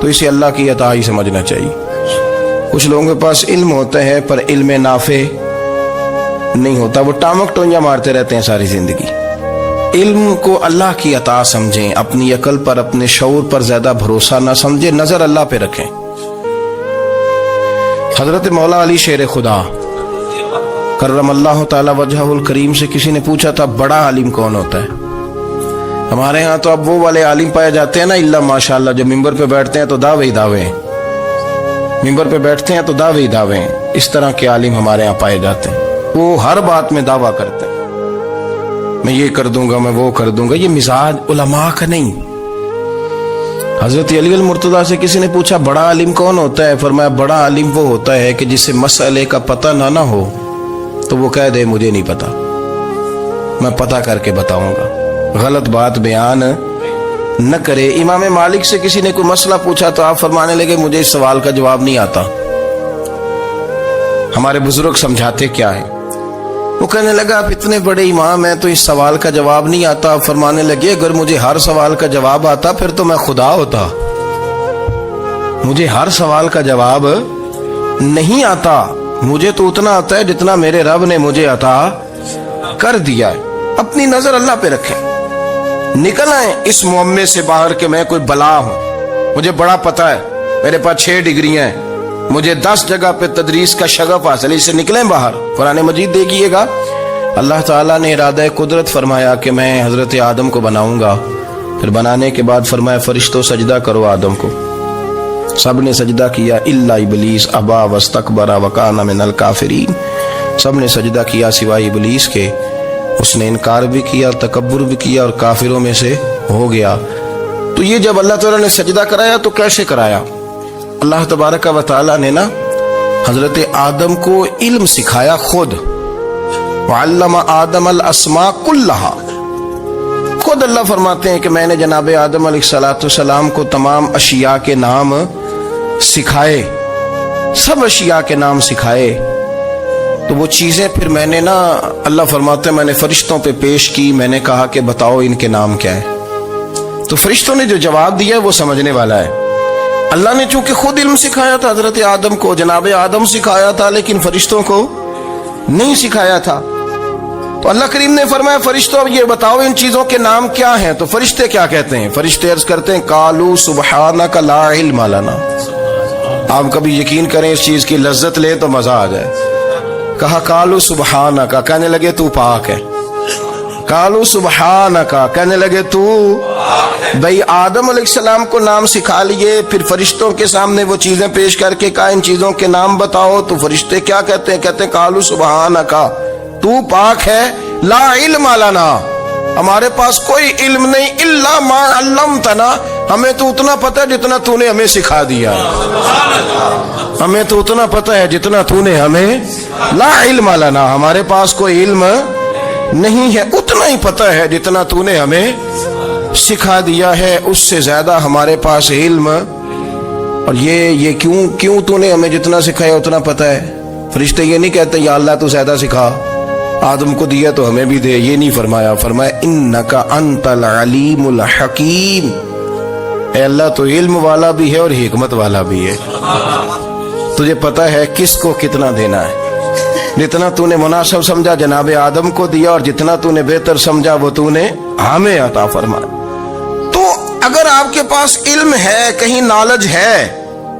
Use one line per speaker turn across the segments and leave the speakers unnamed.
تو اسے اللہ کی عطا ہی سمجھنا چاہیے۔ کچھ لوگوں کے پاس علم ہوتا ہے پر علم نافع نہیں ہوتا، وہ ٹامک ٹونجا مارتے رہتے ہیں ساری زندگی۔ علم کو اللہ کی عطا سمجھیں، اپنی عقل پر اپنے شعور پر زیادہ بھروسہ نہ سمجھیں، نظر اللہ پہ رکھیں۔ حضرت مولا علی شیر خدا کرم اللہ تعالی وجہہ الکریم سے کسی نے پوچھا تھا بڑا عالم کون ہوتا ہے؟ ہمارے ہاں تو اب وہ والے عالم پائے جاتے ہیں نا، اللہ ماشاءاللہ، جو ممبر پہ بیٹھتے ہیں تو دعوے ہی دعوے ہیں، ممبر پہ بیٹھتے ہیں تو دعوے ہی دعوے ہیں۔ اس طرح کے عالم ہمارے ہاں پائے جاتے ہیں، وہ ہر بات میں دعویٰ کرتے ہیں، میں یہ کر دوں گا، میں وہ کر دوں گا۔ یہ مزاج علماء کا نہیں۔ حضرت علی المرتضیٰ سے کسی نے پوچھا بڑا عالم کون ہوتا ہے؟ فرمایا بڑا عالم وہ ہوتا ہے کہ جسے مسئلے کا پتہ نہ ہو تو وہ کہہ دے مجھے نہیں پتا، میں پتہ کر کے بتاؤں گا، غلط بات بیان نہ کرے۔ امام مالک سے کسی نے کوئی مسئلہ پوچھا تو آپ فرمانے لگے مجھے اس سوال کا جواب نہیں آتا، ہمارے بزرگ سمجھاتے کیا ہے؟ وہ کہنے لگا آپ اتنے بڑے امام ہیں تو اس سوال کا جواب نہیں آتا۔ آپ فرمانے لگے اگر مجھے ہر سوال کا جواب آتا پھر تو میں خدا ہوتا، مجھے ہر سوال کا جواب نہیں آتا، مجھے تو اتنا آتا ہے جتنا میرے رب نے مجھے عطا کر دیا ہے۔ اپنی نظر اللہ پہ رکھیں، نکل آئیں اس معمے سے باہر کہ میں کوئی بلا ہوں، مجھے بڑا پتہ ہے، میرے پاس 6 ڈگریاں ہیں، مجھے 10 جگہ پہ تدریس کا شغف حاصل ہے، اس سے نکلیں باہر۔ قرآن مجید دیکھیے گا، اللہ تعالیٰ نے ارادہ قدرت فرمایا کہ میں حضرت آدم کو بناؤں گا، پھر بنانے کے بعد فرمایا فرشتوں سجدہ کرو آدم کو، سب نے سجدہ کیا الا ابلیس ابا واستکبر وکان من الکافرین، سب نے سجدہ کیا سوائے ابلیس کے، اس نے انکار بھی کیا، تکبر بھی کیا اور کافروں میں سے ہو گیا۔ تو یہ جب اللہ تعالیٰ نے سجدہ کرایا تو کیسے کرایا؟ اللہ تبارک و تعالیٰ نے نا حضرت آدم کو علم سکھایا خود، وعلم آدم الاسماء کلہا، خود اللہ فرماتے ہیں کہ میں نے جناب آدم علیہ السلام کو تمام اشیاء کے نام سکھائے، سب اشیاء کے نام سکھائے۔ تو وہ چیزیں پھر میں نے نا، اللہ فرماتے ہیں میں نے فرشتوں پہ پیش کی، میں نے کہا کہ بتاؤ ان کے نام کیا ہے، تو فرشتوں نے جو جواب دیا ہے وہ سمجھنے والا ہے۔ اللہ نے چونکہ خود علم سکھایا تھا حضرت آدم کو، جناب آدم سکھایا تھا، لیکن فرشتوں کو نہیں سکھایا تھا۔ تو اللہ کریم نے فرمایا فرشتوں یہ بتاؤ ان چیزوں کے نام کیا ہیں؟ تو فرشتے کیا کہتے ہیں؟ فرشتے عرض کرتے ہیں قالوا سبحانک لا علم لنا۔ آپ کبھی یقین کریں اس چیز کی لذت لیں تو مزہ آ جائے۔ کہا قالوا سبحانک، کہنے لگے تو پاک ہے، قالوا سبحانک، کہنے لگے تو بھئی آدم علیہ السلام کو نام سکھا لیے، پھر فرشتوں کے سامنے وہ چیزیں پیش کر کے کہا ان چیزوں کے نام بتاؤ، تو فرشتے کیا کہتے ہیں؟ کہتے ہیں قالوا سبحانک، تو پاک ہے، لا علم لنا، ہمارے پاس کوئی علم نہیں، الا ما علمتنا، ہمیں تو اتنا پتہ ہے جتنا تو نے ہمیں سکھا دیا، ہمیں تو اتنا پتہ ہے جتنا تو نے ہمیں، لا علم لنا، ہمارے پاس کوئی علم نہیں ہے، اتنا ہی پتہ ہے جتنا تو نے ہمیں سکھا دیا ہے، اس سے زیادہ ہمارے پاس علم۔ اور یہ کیوں تو نے ہمیں جتنا سکھایا اتنا پتہ ہے؟ فرشتے یہ نہیں کہتے یا اللہ تو زیادہ سکھا، آدم کو دیا تو ہمیں بھی دے، یہ نہیں فرمایا، فرمایا انک انت العلیم الحکیم، اے اللہ تو علم والا بھی ہے اور حکمت والا بھی ہے، تجھے پتہ ہے کس کو کتنا دینا ہے، جتنا تو نے مناسب سمجھا جناب آدم کو دیا، اور جتنا تو نے بہتر سمجھا وہ تو نے ہمیں عطا فرمایا۔ تو اگر آپ کے پاس علم ہے، کہیں نالج ہے،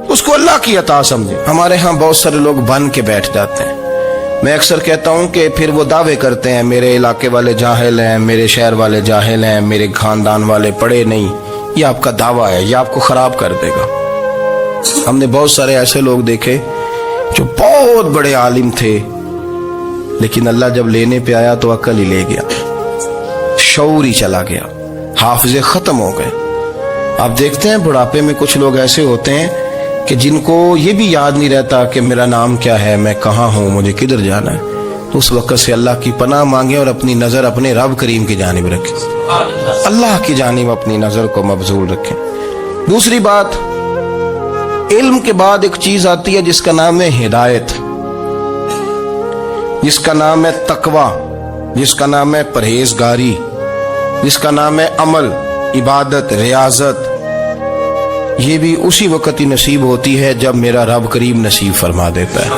اس کو اللہ کی عطا سمجھیں۔ ہمارے ہاں بہت سارے لوگ بن کے بیٹھ جاتے ہیں، میں اکثر کہتا ہوں کہ پھر وہ دعوے کرتے ہیں میرے علاقے والے جاہل ہیں، میرے شہر والے جاہل ہیں، میرے خاندان والے پڑھے نہیں، یہ آپ کا دعویٰ ہے، یہ آپ کو خراب کر دے گا۔ ہم نے بہت سارے ایسے لوگ دیکھے جو بہت بڑے عالم تھے، لیکن اللہ جب لینے پہ آیا تو عقل ہی لے گیا، شعور ہی چلا گیا، حافظے ختم ہو گئے۔ آپ دیکھتے ہیں بڑھاپے میں کچھ لوگ ایسے ہوتے ہیں کہ جن کو یہ بھی یاد نہیں رہتا کہ میرا نام کیا ہے، میں کہاں ہوں، مجھے کدھر جانا ہے۔ تو اس وقت سے اللہ کی پناہ مانگیں اور اپنی نظر اپنے رب کریم کی جانب رکھیں، اللہ کی جانب اپنی نظر کو مبذول رکھیں۔ دوسری بات، علم کے بعد ایک چیز آتی ہے جس کا نام ہے ہدایت، جس کا نام ہے تقوی، جس کا نام ہے پرہیزگاری، جس کا نام ہے عمل، عبادت، ریاضت۔ یہ بھی اسی وقت ہی نصیب ہوتی ہے جب میرا رب کریم نصیب فرما دیتا ہے۔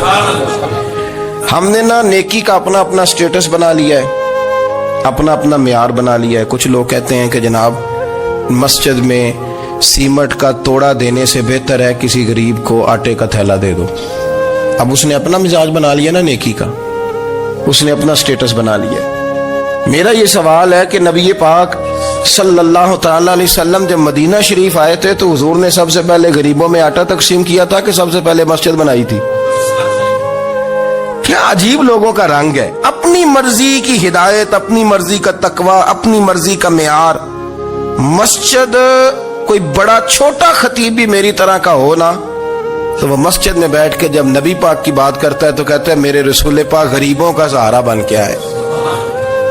ہم نے نا نیکی کا اپنا اپنا سٹیٹس بنا لیا ہے، اپنا اپنا معیار بنا لیا ہے۔ کچھ لوگ کہتے ہیں کہ جناب مسجد میں سیمنٹ کا توڑا دینے سے بہتر ہے کسی غریب کو آٹے کا تھیلا دے دو۔ اب اس نے اپنا مزاج بنا لیا نا نیکی کا، اس نے اپنا سٹیٹس بنا لیا۔ میرا یہ سوال ہے کہ نبی پاک صلی اللہ تعالی علیہ وسلم جب مدینہ شریف آئے تھے تو حضور نے سب سے پہلے غریبوں میں آٹا تقسیم کیا تھا کہ سب سے پہلے مسجد بنائی تھی؟ کیا عجیب لوگوں کا رنگ ہے، اپنی مرضی کی ہدایت، اپنی مرضی کا تقوی، اپنی مرضی کا معیار۔ مسجد کوئی بڑا چھوٹا خطیب بھی میری طرح کا ہو نا تو وہ مسجد میں بیٹھ کے جب نبی پاک کی بات کرتا ہے تو کہتا ہے میرے رسول پاک غریبوں کا سہارا بن کے آئے۔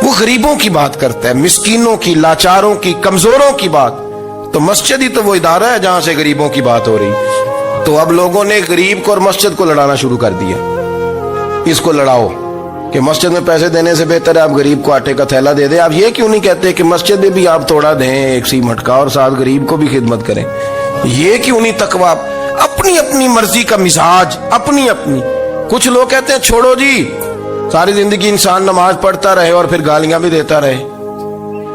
وہ غریبوں کی بات کرتا ہے، مسکینوں کی، لاچاروں کی، کمزوروں کی بات۔ تو مسجد ہی تو وہ ادارہ ہے جہاں سے غریبوں کی بات ہو رہی۔ تو اب لوگوں نے غریب کو اور مسجد کو لڑانا شروع کر دیا، اس کو لڑاؤ کہ مسجد میں پیسے دینے سے بہتر ہے آپ غریب کو آٹے کا تھیلا دے دیں۔ آپ یہ کیوں نہیں کہتے کہ مسجد میں بھی آپ توڑا دیں ایک سیمنٹ کا اور ساتھ غریب کو بھی خدمت کریں؟ یہ کیوں نہیں تقوی؟ اپنی اپنی مرضی کا مزاج، اپنی اپنی۔ کچھ لوگ کہتے ہیں چھوڑو جی، ساری زندگی انسان نماز پڑھتا رہے اور پھر گالیاں بھی دیتا رہے،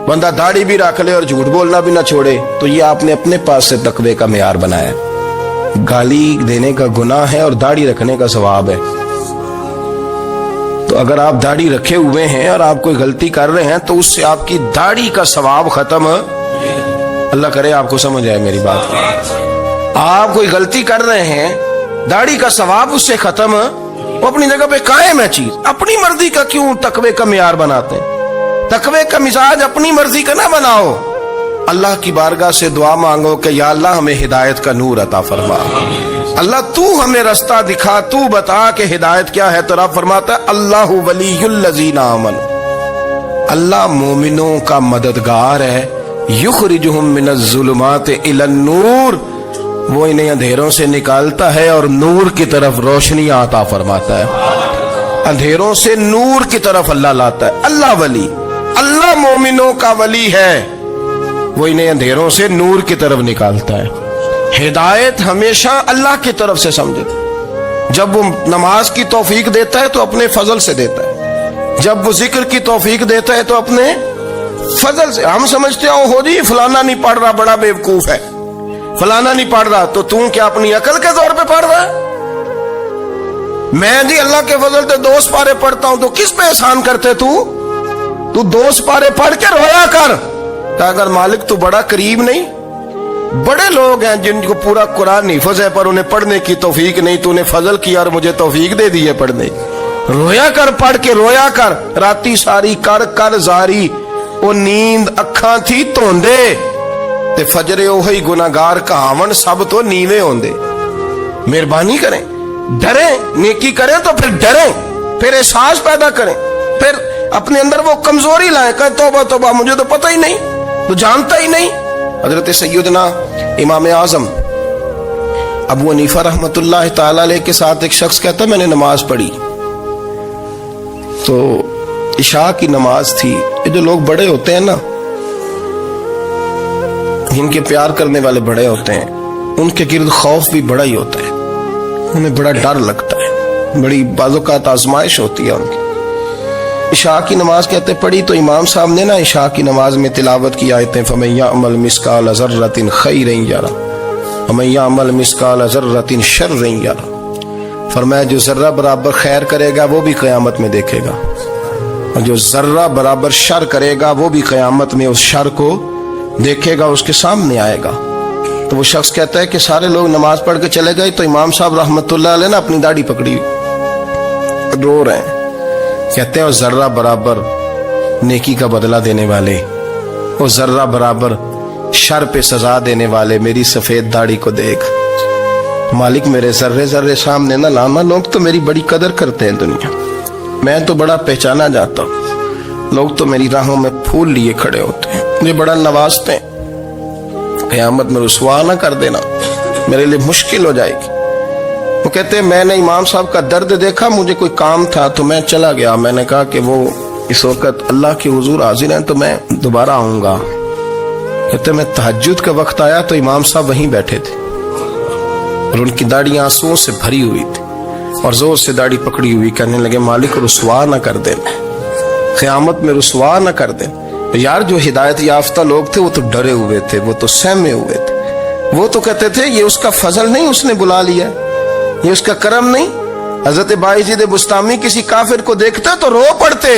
بندہ داڑھی بھی رکھ لے اور جھوٹ بولنا بھی نہ چھوڑے۔ تو یہ آپ نے اپنے پاس سے تقوی کا معیار بنایا۔ گالی دینے کا گناہ ہے اور داڑھی رکھنے کا ثواب ہے۔ تو اگر آپ داڑھی رکھے ہوئے ہیں اور آپ کوئی غلطی کر رہے ہیں تو اس سے آپ کی داڑھی کا ثواب ختم۔ اللہ کرے آپ کو سمجھ آئے میری بات۔ آپ کوئی غلطی کر رہے ہیں، داڑھی کا ثواب اس سے ختم، وہ اپنی جگہ پہ قائم ہے چیز۔ اپنی مرضی کا کیوں تقوی کا معیار بناتے ہیں؟ تقوی کا مزاج اپنی مرضی کا نہ بناؤ۔ اللہ کی بارگاہ سے دعا مانگو کہ یا اللہ ہمیں ہدایت کا نور عطا فرما، اللہ تو ہمیں رستہ دکھا، تو بتا کہ ہدایت کیا ہے۔ تو رب فرماتا ہے اللہ ولی الذین آمنوا، اللہ مومنوں کا مددگار ہے، یخرجہم من الظلمات الی النور، وہ انہیں اندھیروں سے نکالتا ہے اور نور کی طرف روشنی عطا فرماتا ہے۔ اندھیروں سے نور کی طرف اللہ لاتا ہے۔ اللہ ولی، اللہ مومنوں کا ولی ہے، وہ انہیں اندھیروں سے نور کی طرف نکالتا ہے۔ ہدایت ہمیشہ اللہ کی طرف سے سمجھے۔ جب وہ نماز کی توفیق دیتا ہے تو اپنے فضل سے دیتا ہے، جب وہ ذکر کی توفیق دیتا ہے تو اپنے فضل سے۔ ہم سمجھتے ہیں ہو جی فلانا نہیں پڑھ رہا بڑا بیوقوف ہے، فلانا نہیں پڑھ رہا، تو تم کیا اپنی عقل کے زور پہ پڑھ رہا ہے؟ میں جی اللہ کے فضل سے 2 سپارے پڑھتا ہوں، تو کس پہ احسان کرتے تو 2 سپارے پڑھ کے رویا کر کہ اگر مالک تو بڑا قریب نہیں۔ بڑے لوگ ہیں جن کو پورا قرآن حفظ ہے پر انہیں پڑھنے کی توفیق نہیں، تو انہیں فضل کیا اور مجھے توفیق دے دی ہے پڑھنے۔ رویا کر، پڑھ کے رویا کر، راتی ساری کر کر زاری، وہ نیند اکھاں تھی توندے تے فجرے اوہی گناہگار کہاون سب تو نیوے ہوندے۔ مہربانی کریں، ڈریں، نیکی کریں تو پھر ڈریں، پھر احساس پیدا کریں، پھر اپنے اندر وہ کمزوری لائیں کہ توبہ توبہ مجھے تو پتہ ہی نہیں، تو جانتا ہی نہیں۔ حضرت سیدنا امام اعظم ابو حنیفہ رحمۃ اللہ تعالی علیہ کے ساتھ ایک شخص کہتا میں نے نماز پڑھی تو عشاء کی نماز تھی۔ یہ جو لوگ بڑے ہوتے ہیں نا، جن کے پیار کرنے والے بڑے ہوتے ہیں، ان کے گرد خوف بھی بڑا ہی ہوتا ہے، انہیں بڑا ڈر لگتا ہے، بڑی بعض اوقات آزمائش ہوتی ہے ان کی۔ عشاء کی نماز کہتے پڑھی تو امام صاحب نے نا عشاء کی نماز میں تلاوت کی آیتیں فَمَن يَعْمَلْ مِثْقَالَ ذَرَّةٍ خَيْرًا يَرَهُ وَمَن يَعْمَلْ مِثْقَالَ ذَرَّةٍ شَرًّا يَرَهُ، فرمایا جو ذرہ برابر خیر کرے گا وہ بھی قیامت میں دیکھے گا، اور جو ذرہ برابر شر کرے گا وہ بھی قیامت میں اس شر کو دیکھے گا، اس کے سامنے آئے گا۔ تو وہ شخص کہتا ہے کہ سارے لوگ نماز پڑھ کے چلے گئے تو امام صاحب رحمۃ اللہ علیہ نے اپنی داڑھی پکڑی، رو رہے ہیں، کہتے ہیں وہ ذرہ برابر نیکی کا بدلہ دینے والے، وہ ذرہ برابر شر پہ سزا دینے والے میری سفید داڑھی کو دیکھ، مالک میرے ذرے ذرے سامنے نہ لانا، لوگ تو میری بڑی قدر کرتے ہیں دنیا، میں تو بڑا پہچانا جاتا ہوں، لوگ تو میری راہوں میں پھول لیے کھڑے ہوتے ہیں، مجھے بڑا نوازتے ہیں، قیامت میں رسوا نہ کر دینا، میرے لیے مشکل ہو جائے گی۔ وہ کہتے ہیں میں نے امام صاحب کا درد دیکھا، مجھے کوئی کام تھا تو میں چلا گیا، میں نے کہا کہ وہ اس وقت اللہ کے حضور حاضر ہیں تو میں دوبارہ آؤں گا۔ کہتے میں تہجد کا وقت آیا تو امام صاحب وہیں بیٹھے تھے، اور ان کی داڑھی آنسوؤں سے بھری ہوئی تھی اور زور سے داڑھی پکڑی ہوئی کہنے لگے مالک رسوا نہ کر دے، قیامت میں رسوا نہ کر دے۔ یار جو ہدایت یافتہ لوگ تھے وہ تو ڈرے ہوئے تھے، وہ تو سہمے ہوئے تھے، وہ تو کہتے تھے یہ اس کا فضل نہیں اس نے بلا لیا، یہ اس کا کرم نہیں۔ حضرت بایزید بستامی کسی کافر کو دیکھتا تو رو پڑتے،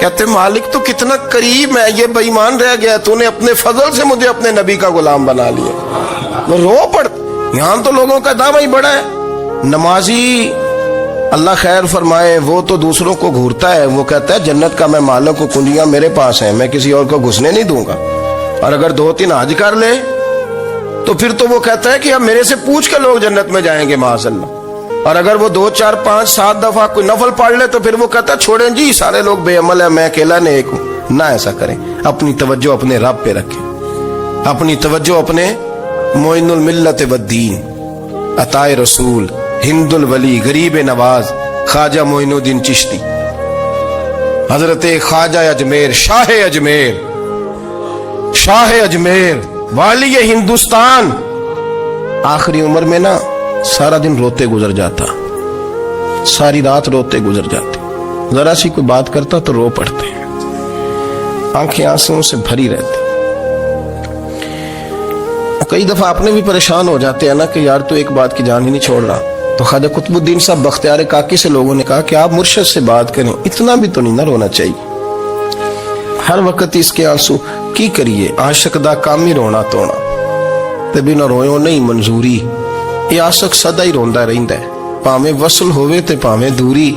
کہتے مالک تو کتنا قریب ہے، یہ بے ایمان رہ گیا، تو نے اپنے فضل سے مجھے اپنے نبی کا غلام بنا لیا۔ وہ رو پڑتے۔ یہاں تو لوگوں کا دعویٰ ہی بڑا ہے۔ نمازی اللہ خیر فرمائے وہ تو دوسروں کو گھورتا ہے، وہ کہتا ہے جنت کا میں مالک ہوں، کنجیاں میرے پاس ہیں، میں کسی اور کو گھسنے نہیں دوں گا۔ اور اگر 2-3 حج کر لے تو پھر تو وہ کہتا ہے کہ اب میرے سے پوچھ کے لوگ جنت میں جائیں گے معاذ اللہ۔ اور اگر وہ 2 4 5 7 دفعہ کوئی نفل پڑھ لے تو پھر وہ کہتا ہے چھوڑیں جی سارے لوگ بے عمل ہیں، میں اکیلا نیک ہوں۔ نہ ایسا کریں، اپنی توجہ اپنے رب پہ رکھیں، اپنی توجہ اپنے معین الملت والدین، عطائے رسول، ہند الولی، غریب نواز، خواجہ معین الدین چشتی، حضرت خواجہ اجمیر، شاہ اجمیر، شاہ اجمیر، والی ہندوستان۔ آخری عمر میں نا سارا دن روتے گزر جاتا، ساری رات روتے گزر جاتے، ذرا سی کوئی بات کرتا تو رو پڑتے، آنکھیں آنسوؤں سے بھری رہتی۔ کئی دفعہ اپنے بھی پریشان ہو جاتے ہیں نا کہ یار تو ایک بات کی جان ہی نہیں چھوڑ رہا۔ تو خواجہ قطب الدین صاحب بختیار کاکی سے لوگوں نے کہا کہ آپ مرشد سے بات کریں، اتنا بھی تو نہیں نہ رونا چاہیے، ہر وقت اس کے آنسو کی کریے، عاشق دا کام ہی رونا تونا، تبھی نہ رویو نہیں منظوری، یہ عاشق سدا ہی روندا رہندا ہے، پاویں وصل ہوئے تے پاویں دوری،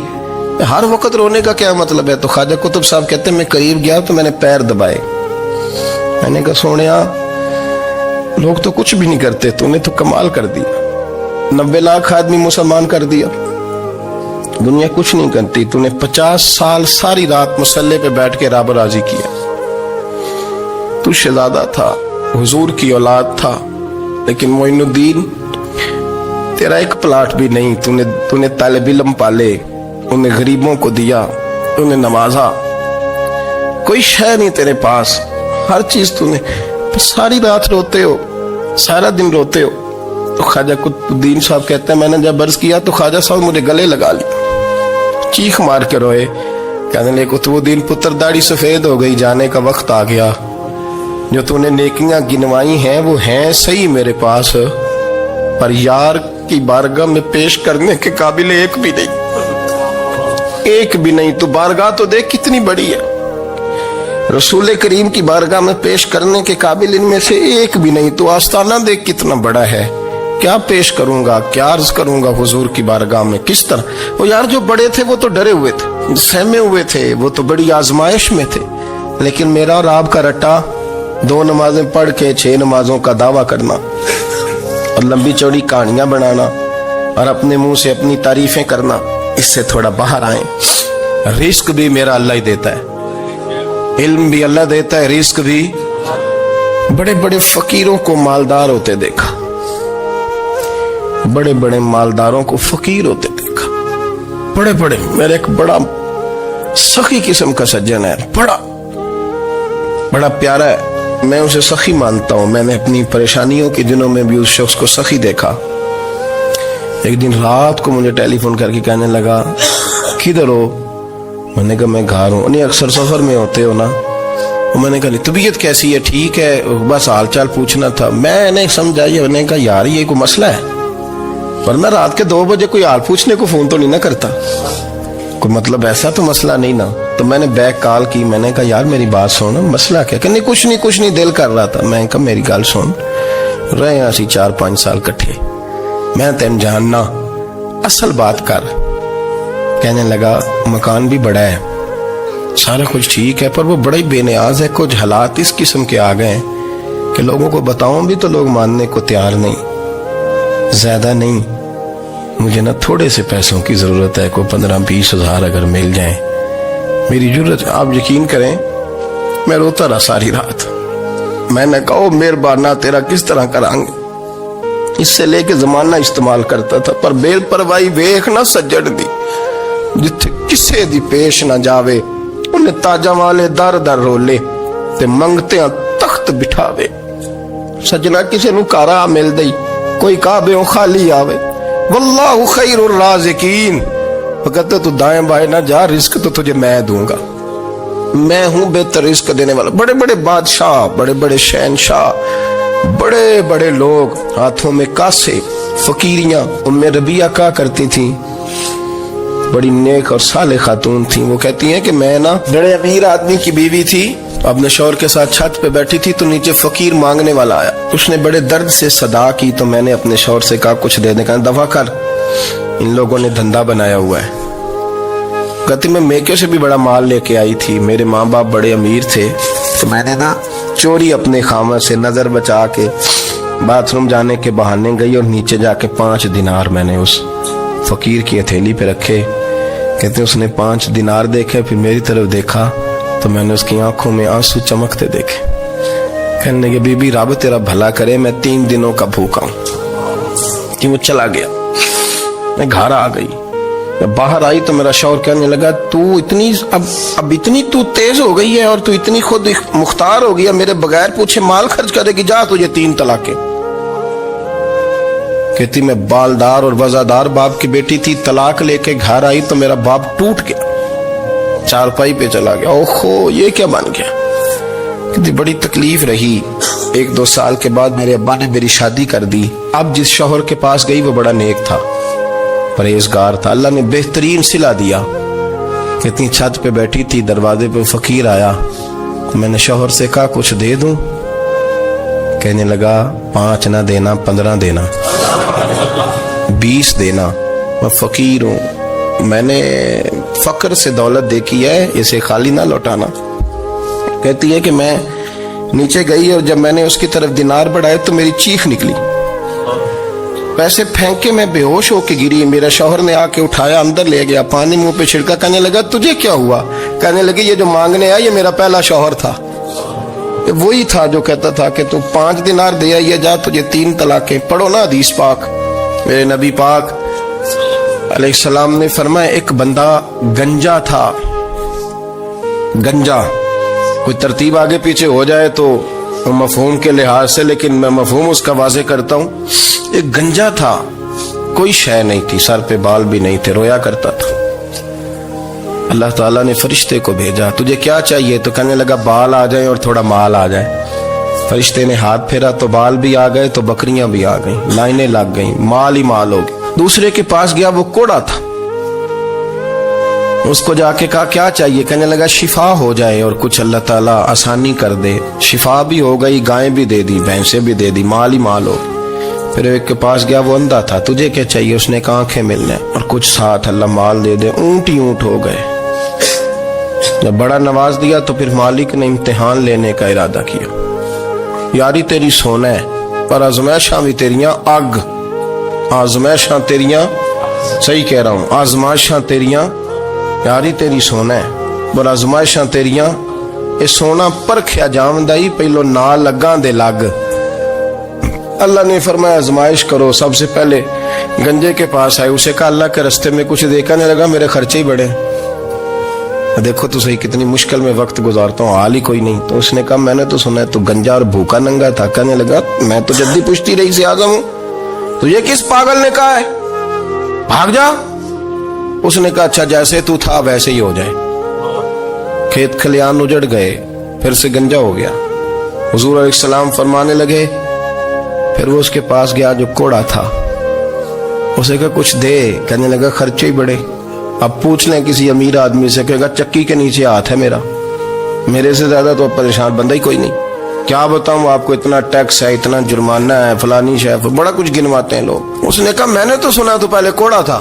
ہر وقت رونے کا کیا مطلب ہے؟ تو خواجہ قطب صاحب کہتے ہیں میں قریب گیا تو میں نے پیر دبائے، میں نے کہا سونیا لوگ تو کچھ بھی نہیں کرتے، تو نے تو کمال کر دیا، 90 لاکھ آدمی مسلمان کر دیا، دنیا کچھ نہیں کرتی، تو نے 50 سال ساری رات مصلے پہ بیٹھ کے رب راضی کیا، تو شہزادہ تھا، حضور کی اولاد تھا، لیکن معین الدین تیرا ایک پلاٹ بھی نہیں، تو نے طالب علم پالے، انہیں غریبوں کو دیا، انہیں نوازا، کوئی شے نہیں تیرے پاس، ہر چیز تو نے، ساری رات روتے ہو، سارا دن روتے ہو۔ تو خواجہ قطب الدین صاحب کہتے ہیں میں نے جب عرض کیا تو خواجہ صاحب مجھے گلے لگا لیا، چیخ مار کے روئے، کہنے لگے قطب الدین پتر داڑھی سفید ہو گئی، جانے کا وقت آ گیا، جو تو نے نیکیاں گنوائی ہیں وہ ہیں صحیح میرے پاس، پر یار کی بارگاہ میں پیش کرنے کے قابل ایک بھی نہیں، ایک بھی نہیں، تو بارگاہ تو دیکھ کتنی بڑی ہے، رسول کریم کی بارگاہ میں پیش کرنے کے قابل ان میں سے ایک بھی نہیں، تو آستانہ دیکھ کتنا بڑا ہے، کیا پیش کروں گا، کیا عرض کروں گا حضور کی بارگاہ میں، کس طرح؟ وہ یار جو بڑے تھے وہ تو ڈرے ہوئے تھے، سہمے ہوئے تھے، وہ تو بڑی آزمائش میں تھے، لیکن میرا اور آپ کا رٹا 2 نمازیں پڑھ کے 6 نمازوں کا دعویٰ کرنا اور لمبی چوڑی کہانیاں بنانا اور اپنے منہ سے اپنی تعریفیں کرنا، اس سے تھوڑا باہر آئیں۔ رزق بھی میرا اللہ ہی دیتا ہے، علم بھی اللہ دیتا ہے، رزق بھی۔ بڑے بڑے فقیروں کو مالدار ہوتے دیکھا، بڑے بڑے مالداروں کو فقیر ہوتے دیکھا، بڑے بڑے، میرے ایک بڑا سخی قسم کا سجن ہے، بڑا پیارا ہے، میں اسے سخی مانتا ہوں، میں نے اپنی پریشانیوں کے دنوں میں بھی اس شخص کو سخی دیکھا۔ ایک دن رات کو مجھے ٹیلی فون کر کے کہنے لگا کدھر ہو؟ میں نے کہا میں گھر ہوں۔ نہیں اکثر سفر میں ہوتے ہو نا؟ میں نے کہا طبیعت کیسی ہے؟ ٹھیک ہے، بس حال چال پوچھنا تھا۔ میں نے سمجھا، میں نے کہا یار یہ کوئی مسئلہ ہے، ورنہ رات کے 2 بجے کوئی حال پوچھنے کو فون تو نہیں نہ کرتا، کوئی مطلب ایسا تو مسئلہ نہیں نا۔ تو میں نے بیک کال کی، میں نے کہا یار میری بات سن، مسئلہ کیا؟ کہ نہیں کچھ نہیں دل کر رہا تھا۔ میں نے کہا میری گل سن، رہے اسی 4-5 سال کٹھے، میں تین جاننا، اصل بات کر۔ کہنے لگا مکان بھی بڑا ہے، سارا کچھ ٹھیک ہے، پر وہ بڑا ہی بے نیاز ہے، کچھ حالات اس قسم کے آ گئے ہیں کہ لوگوں کو بتاؤں بھی تو لوگ ماننے کو تیار نہیں، زیادہ نہیں، مجھے نا تھوڑے سے پیسوں کی ضرورت ہے، کوئی 15-20 ہزار اگر مل جائیں میری ضرورت۔ آپ یقین کریں میں روتا رہا ساری رات۔ میں نے کہا مہربانہ تیرا کس طرح کرانگے، اس سے لے کے زمانہ استعمال کرتا تھا، پر بے پرواہی ویکھ نہ سجڑ دی، جتھے کسے دی پیش نہ جاوے، انہیں تاجاں والے در در رولے تے منگتے ہیں تخت بٹھاوے۔ سجنا کسے نو کارا مل دئی، کوئی کعبے خالی آوے. واللہ خیر الرازقین. وہ کہتے تو دائیں بائیں نہ جا, رزق تو تجھے میں دوں گا, میں ہوں بہتر رزق دینے والا. بڑے بڑے بادشاہ, بڑے بڑے شہنشاہ, بڑے بڑے لوگ, ہاتھوں میں کاسے, فقیریاں. ام ربیعہ کہا کرتی تھیں, بڑی نیک اور صالح خاتون تھیں. وہ کہتی ہیں کہ میں نا بڑے امیر آدمی کی بیوی تھی, اپنے شوہر کے ساتھ چھت پہ بیٹھی تھی تو نیچے فقیر مانگنے والا آیا. اس نے بڑے درد سے صدا کی تو میں نے اپنے شوہر سے کہا کچھ دے دیں. کہا دفع کر, ان لوگوں نے دھندا بنایا ہوا ہے. کہتی میں میکے سے بھی بڑا مال لے کے آئی تھی, میرے ماں باپ بڑے امیر تھے, تو میں نے نا چوری اپنے خامہ سے نظر بچا کے باتھ روم جانے کے بہانے گئی اور نیچے جا کے 5 دینار میں نے اس فقیر کی ہتھیلی پہ رکھے. کہتے اس نے 5 دینار دیکھے, پھر میری طرف دیکھا تو میں نے اس کی آنکھوں میں آنسو چمکتے دیکھے. کہنے لگے بی بی رب تیرا بھلا کرے, میں 3 دنوں کا بھوکا ہوں. کہ وہ چلا گیا. میں گھر آ گئی, میں باہر آئی تو میرا شوہر کہنے لگا تو اتنی اب اتنی تو تیز ہو گئی ہے اور تو اتنی خود مختار ہو گئی, میرے بغیر پوچھے مال خرچ کرے گی, جا تجھے 3 طلاقیں. کہتی میں بالدار اور وزادار باپ کی بیٹی تھی, طلاق لے کے گھر آئی تو میرا باپ ٹوٹ گیا, چارپائی پہ چلا گیا. اوہو یہ کیا بن گیا. کہتی بڑی تکلیف رہی. 1-2 سال کے بعد میرے ابا نے میری شادی کر دی. اب جس شوہر کے پاس گئی وہ بڑا نیک تھا, پرہیزگار تھا, اللہ نے بہترین صلہ دیا. کہتی چھت پہ بیٹھی تھی, دروازے پہ فقیر آیا, میں نے شوہر سے کہا کچھ دے دوں. کہنے لگا 5 نہ دینا, 15 دینا, 20 دینا, میں فقیر ہوں, میں نے فقر سے دولت دیکھی ہے, اسے خالی نہ لوٹانا. کہتی ہے کہ میں نیچے گئی اور جب میں نے اس کی طرف دینار بڑھائے تو میری چیخ نکلی, پیسے پھینک کے میں بے ہوش ہو کے گری. میرا شوہر نے آ کے اٹھایا, اندر لے گیا, پانی منہ پہ چھڑکا. کہنے لگا تجھے کیا ہوا. کہنے لگی یہ جو مانگنے آیا یہ میرا پہلا شوہر تھا, وہی تھا جو کہتا تھا کہ تو 5 دینار دے آئیے, جا تجھے 3 طلاقیں. پڑھو نا حدیث پاک. میرے نبی پاک علیہ السلام نے فرمایا ایک بندہ گنجا تھا. گنجا کوئی ترتیب آگے پیچھے ہو جائے تو مفہوم کے لحاظ سے, لیکن میں مفہوم اس کا واضح کرتا ہوں. ایک گنجا تھا, کوئی شے نہیں تھی, سر پہ بال بھی نہیں تھے, رویا کرتا تھا. اللہ تعالیٰ نے فرشتے کو بھیجا, تجھے کیا چاہیے. تو کہنے لگا بال آ جائیں اور تھوڑا مال آ جائے. فرشتے نے ہاتھ پھیرا تو بال بھی آ گئے, تو بکریاں بھی آ گئیں, لائنیں لگ گئیں, مال ہی مال ہو گئے. دوسرے کے پاس گیا, وہ کوڑا تھا, اس کو جا کے کہا کیا چاہیے. کہنے لگا شفا ہو جائے اور کچھ اللہ تعالیٰ آسانی کر دے. شفا بھی ہو گئی, گائیں بھی دے دی, بھینسیں بھی دے دی, مال ہی مال ہو. پھر ایک کے پاس گیا, وہ اندھا تھا, تجھے کیا چاہیے. اس نے کہا آنکھیں ملنے اور کچھ ساتھ, اللہ مال دے دے. اونٹ ہی اونٹ ہو گئے. جب بڑا نواز دیا تو پھر مالک نے امتحان لینے کا ارادہ کیا. یاری تیری سونا ہے پر آزمائشاں بھی تیریاں آگ. آزمائشاں تیریاں, صحیح کہہ رہا ہوں, آزمائشاں تیریاں, یاری تیری سونا ہے پر آزمائشاں تیریاں. اے سونا پرکھیا جامدائی, پہلو نہ لگاں دے لگ. اللہ نے فرمایا آزمائش کرو. سب سے پہلے گنجے کے پاس آئے, اسے کہا اللہ کے رستے میں کچھ دیکھا نہیں لگا, میرے خرچے ہی بڑے. دیکھو تو صحیح کتنی مشکل میں وقت گزارتا ہوں, حال ہی کوئی نہیں. تو اس نے کہا میں نے تو سنا ہے تو گنجا اور بھوکا ننگا تھا. کہنے لگا میں تو جدی پشتی رئیس اعظم ہوں, تو یہ کس پاگل نے کہا ہے, بھاگ جا. اس نے کہا اچھا جیسے تو تھا ویسے ہی ہو جائے. کھیت کھلیان اجڑ گئے, پھر سے گنجا ہو گیا. حضور علیہ السلام فرمانے لگے, پھر وہ اس کے پاس گیا جو کوڑا تھا, اسے کہا کچھ دے. کہنے لگا خرچے ہی بڑے. اب پوچھ لیں کسی امیر آدمی سے, کہے گا چکی کے نیچے ہاتھ ہے میرا, میرے سے زیادہ تو پریشان بندہ ہی کوئی نہیں. کیا بتاؤں آپ کو, اتنا ٹیکس ہے, اتنا جرمانہ ہے, فلانی شے, بڑا کچھ گنواتے ہیں لوگ. اس نے کہا میں نے تو سنا تو پہلے کوڑا تھا.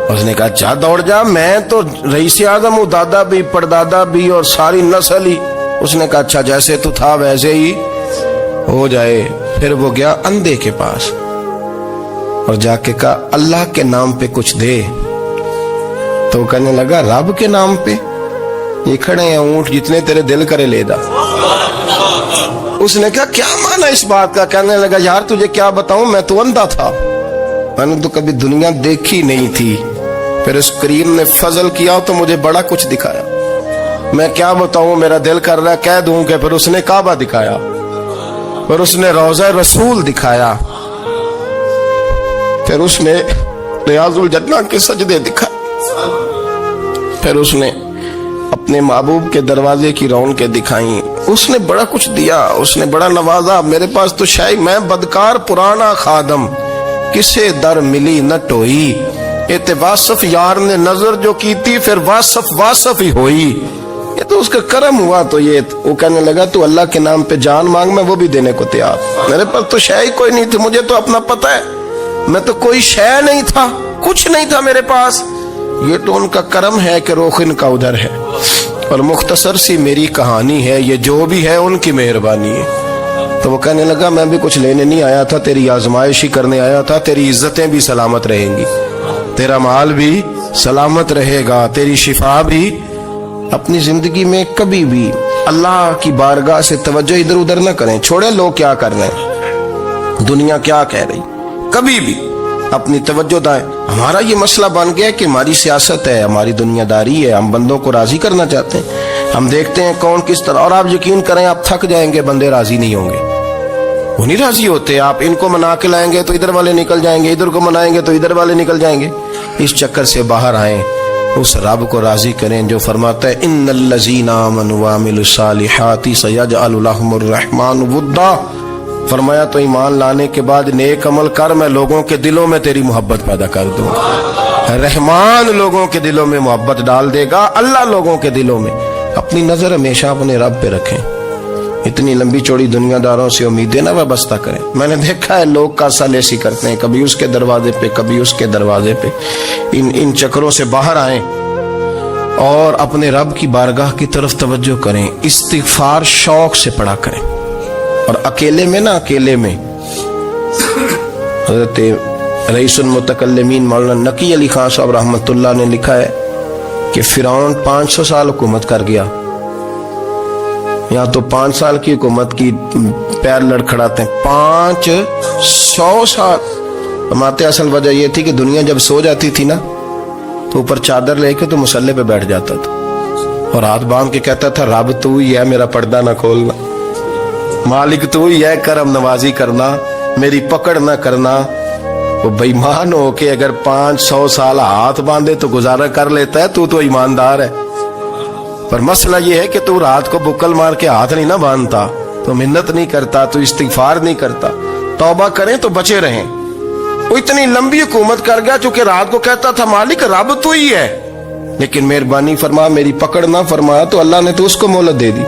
اس نے کہا جا دوڑ جا, میں تو رئیس اعظم ہوں, دادا بھی پردادا بھی اور ساری نسل ہی. اس نے کہا اچھا جیسے تو تھا ویسے ہی ہو جائے. پھر وہ گیا اندھے کے پاس اور جا کے کہا اللہ کے نام پہ کچھ دے. تو کہنے لگا رب کے نام پہ, یہ کھڑے ہیں اونٹ, جتنے تیرے دل کرے لے دا. اس نے کہا کیا معنی اس بات کا. کہنے لگا یار تجھے کیا بتاؤں, میں تو اندھا تھا, میں نے تو کبھی دنیا دیکھی نہیں تھی. پھر اس کریم نے فضل کیا تو مجھے بڑا کچھ دکھایا. میں کیا بتاؤں, میرا دل کر رہا ہے کہہ دوں کہ پھر اس نے کعبہ دکھایا, پھر اس نے روضہ رسول دکھایا, پھر اس نے ریاض الجنہ کے سجدے دکھائے، پھر اس نے اپنے محبوب کے دروازے کی رونقیں دکھائیں، اس نے بڑا کچھ دیا، اس نے بڑا نوازا۔ میرے پاس تو شاید میں بدکار پرانا خادم، کسے در ملی نہ ٹوئی، ایت واصف یار نے نظر جو کی تھی، پھر واصف ہی ہوئی۔ یہ تو اس کا کرم ہوا۔ تو یہ وہ کہنے لگا تو اللہ کے نام پہ جان مانگ، میں وہ بھی دینے کو تیار۔ میرے پاس تو شے کوئی نہیں تھی، مجھے تو اپنا پتہ ہے، میں تو کوئی شے نہیں تھا، کچھ نہیں تھا میرے پاس۔ یہ تو ان کا کرم ہے کہ رخ ان کا ادھر ہے، اور مختصر سی میری کہانی ہے، یہ جو بھی ہے ان کی مہربانی ہے۔ تو وہ کہنے لگا میں بھی کچھ لینے نہیں آیا تھا، تیری آزمائش ہی کرنے آیا تھا، تیری عزتیں بھی سلامت رہیں گی، تیرا مال بھی سلامت رہے گا، تیری شفا بھی۔ اپنی زندگی میں کبھی بھی اللہ کی بارگاہ سے توجہ ادھر ادھر نہ کریں، چھوڑیں لوگ کیا کر رہے ہیں، دنیا کیا کہہ رہی، کبھی بھی اپنی توجہ دائیں۔ ہمارا یہ مسئلہ بن گیا کہ ہماری سیاست ہے، ہماری دنیا داری ہے، ہم بندوں کو راضی کرنا چاہتے ہیں، ہم دیکھتے ہیں کون کس طرح، اور آپ یقین کریں آپ تھک جائیں گے، بندے راضی نہیں ہوں گے، وہ نہیں راضی ہوتے۔ آپ ان کو منا کے لائیں گے تو ادھر والے نکل جائیں گے، ادھر کو منائیں گے تو ادھر والے نکل جائیں گے۔ اس چکر سے باہر آئیں، اس رب کو راضی کریں جو فرماتا ہے ان الذین آمنوا وعملوا الصالحات سیجعل لهم الرحمن ودا۔ فرمایا تو ایمان لانے کے بعد نیک عمل کر، میں لوگوں کے دلوں میں تیری محبت پیدا کر دوں گا۔ رحمان لوگوں کے دلوں میں محبت ڈال دے گا، اللہ لوگوں کے دلوں میں۔ اپنی نظر ہمیشہ اپنے رب پہ رکھیں، اتنی لمبی چوڑی دنیا داروں سے امیدیں نہ وابستہ کریں۔ میں نے دیکھا ہے لوگ کاسا لیسی کرتے ہیں، کبھی اس کے دروازے پہ کبھی اس کے دروازے پہ۔ ان چکروں سے باہر آئیں اور اپنے رب کی بارگاہ کی طرف توجہ کریں، استغفار شوق سے پڑھا کریں، اور اکیلے میں نا، اکیلے میں۔ حضرت رئیس المتکلمین مولانا نقی علی خان صاحب رحمۃ اللہ نے لکھا ہے کہ فرعون 500 سال حکومت کر گیا، یا تو 5 سال کی حکومت کی پیر لڑکھڑاتے ہیں، 500 سال۔ فرماتے اصل وجہ یہ تھی کہ دنیا جب سو جاتی تھی نا تو اوپر چادر لے کے تو مسلح پہ بیٹھ جاتا تھا، اور ہاتھ باندھ کے کہتا تھا رب تو ہی ہے، میرا پردہ نہ کھولنا، مالک تو ہی ہے، کرم نوازی کرنا، میری پکڑ نہ کرنا۔ وہ بے ایمان ہو کے اگر 500 سال ہاتھ باندھے تو گزارا کر لیتا ہے، تو ایماندار ہے۔ پر مسئلہ یہ ہے کہ تو رات کو بکل مار کے ہاتھ نہیں نہ باندھتا، تو منت نہیں کرتا، تو استغفار نہیں کرتا۔ توبہ کریں تو بچے رہیں۔ وہ اتنی لمبی حکومت کر گیا چونکہ رات کو کہتا تھا مالک رب تو ہی ہے، لیکن مہربانی فرما، میری پکڑ نہ فرمایا، تو اللہ نے تو اس کو مہلت دے دی۔